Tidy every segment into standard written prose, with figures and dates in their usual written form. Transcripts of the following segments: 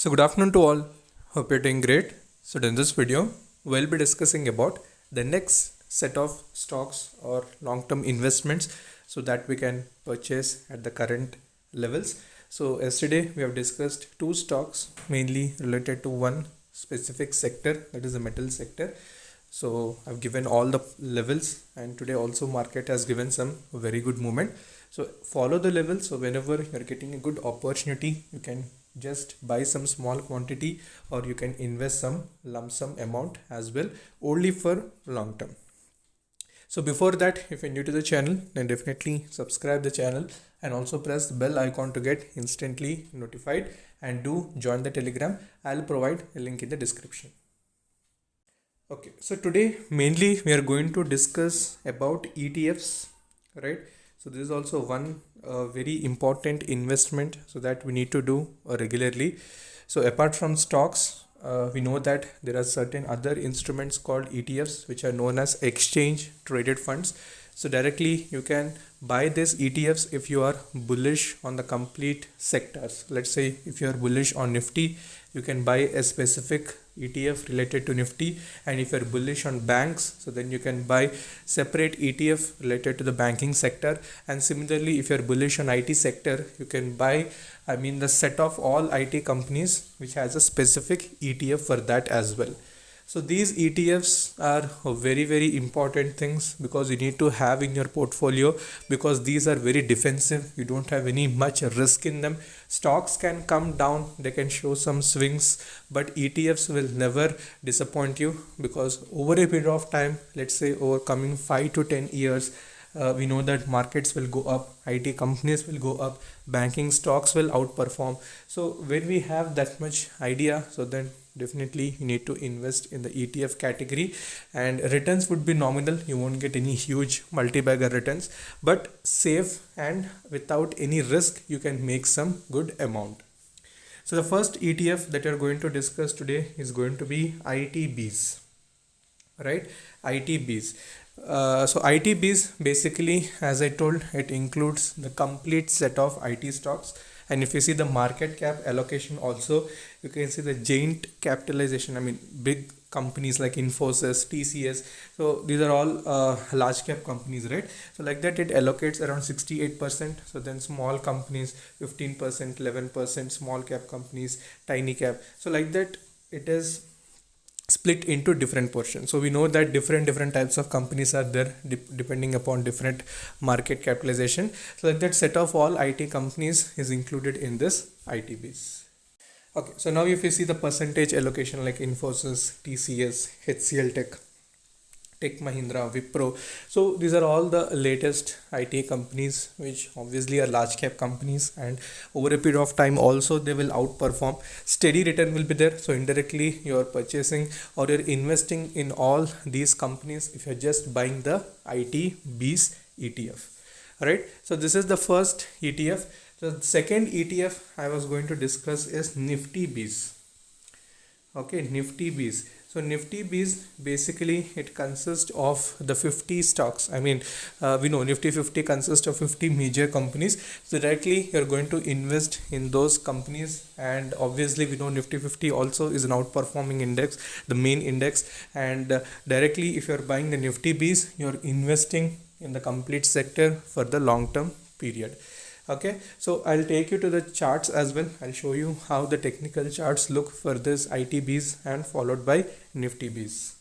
So good afternoon to all. Hope you're doing great. So in this video, we'll be discussing about the next set of stocks or long-term investments so that we can purchase at the current levels. So yesterday we have discussed two stocks mainly related to one specific sector, that is the metal sector. So I've given all the levels, and today also market has given some very good movement. So follow the levels. So whenever you're getting a good opportunity, you can just buy some small quantity, or you can invest some lump sum amount as well, only for long term. So before that, if you're new to the channel, then definitely subscribe the channel and also press the bell icon to get instantly notified, and do join the Telegram. I'll provide a link in the description. Okay, so today mainly we are going to discuss about ETFs, right? So this is also one very important investment so that we need to do regularly. So apart from stocks, we know that there are certain other instruments called ETFs, which are known as exchange traded funds. So directly you can buy these ETFs if you are bullish on the complete sectors. Let's say if you are bullish on Nifty, you can buy a specific ETF related to Nifty, and if you're bullish on banks, so then you can buy separate ETF related to the banking sector. And similarly, if you're bullish on IT sector, you can buy the set of all IT companies which has a specific ETF for that as well. So these ETFs are very important things, because you need to have in your portfolio, because these are very defensive. You don't have any much risk in them. Stocks can come down, they can show some swings, but ETFs will never disappoint you, because over a period of time, let's say over coming 5 to 10 years, we know that markets will go up, IT companies will go up, banking stocks will outperform. So when we have that much idea, so then definitely you need to invest in the ETF category, and returns would be nominal. You won't get any huge multi-bagger returns, but safe and without any risk, you can make some good amount. So the first ETF that you're going to discuss today is going to be ITBs, right? ITBs. So ITBs basically, as I told, it includes the complete set of IT stocks. And if you see the market cap allocation also, you can see the giant capitalization. Big companies like Infosys, TCS. So these are all large cap companies, right? So like that, it allocates around 68%. So then small companies 15%, 11%, small cap companies, tiny cap. So like that, it is split into different portions. So we know that different types of companies are there, depending upon different market capitalization. So like that, set of all IT companies is included in this ITBs. Okay, so now if you see the percentage allocation, like Infosys, TCS, HCL Tech Mahindra, Wipro. So these are all the latest IT companies, which obviously are large cap companies, and over a period of time also they will outperform. Steady return will be there. So indirectly you are purchasing or you're investing in all these companies if you're just buying the ITBs ETF. Alright, so this is the first ETF. So the second ETF I was going to discuss is Nifty Bees. Okay, Nifty Bees. So Nifty Bees, basically it consists of the 50 stocks. We know Nifty 50 consists of 50 major companies. So directly you're going to invest in those companies, and obviously we know Nifty 50 also is an outperforming index, the main index. And directly if you're buying the Nifty Bees, you're investing in the complete sector for the long term period. Okay, so I'll take you to the charts as well. I'll show you how the technical charts look for this ITBs, and followed by Nifty Bs.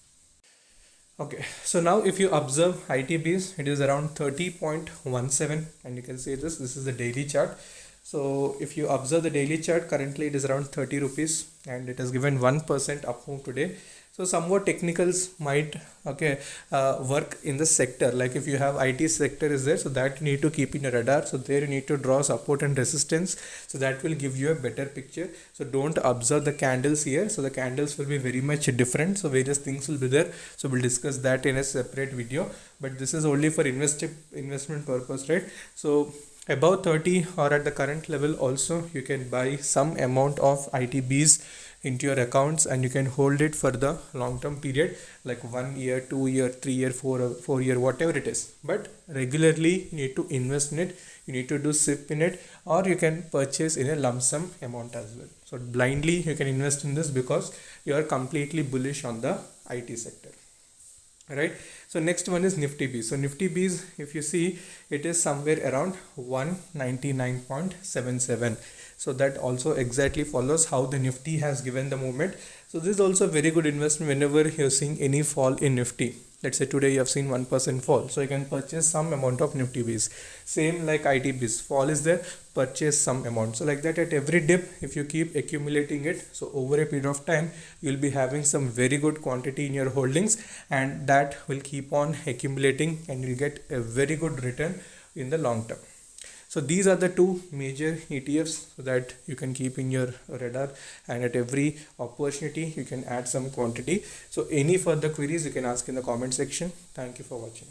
Okay, so now if you observe ITBs, it is around 30.17, and you can see this is the daily chart. So if you observe the daily chart, currently it is around 30 rupees, and it has given 1% up move today. So somewhat technicals might work in the sector. Like if you have IT sector is there, so that you need to keep in your radar. So there you need to draw support and resistance, so that will give you a better picture. So don't observe the candles here. So the candles will be very much different. So various things will be there. So we'll discuss that in a separate video. But this is only for investment purpose, right? So above 30 or at the current level also, you can buy some amount of ITBs into your accounts, and you can hold it for the long term period, like 1 year, 2 year, 3 year, 4 year, whatever it is. But regularly you need to invest in it, you need to do SIP in it, or you can purchase in a lump sum amount as well. So blindly you can invest in this because you are completely bullish on the IT sector. Right. So next one is Nifty B. So Nifty B's, if you see, it is somewhere around 199.77. So that also exactly follows how the Nifty has given the movement. So this is also a very good investment whenever you're seeing any fall in Nifty. Let's say today you have seen 1% fall, so you can purchase some amount of Nifty B's. Same like IT B's, fall is there, purchase some amount. So like that, at every dip, if you keep accumulating it, so over a period of time you'll be having some very good quantity in your holdings, and that will keep on accumulating and you'll get a very good return in the long term. So these are the two major ETFs that you can keep in your radar, and at every opportunity you can add some quantity. So any further queries you can ask in the comment section. Thank you for watching.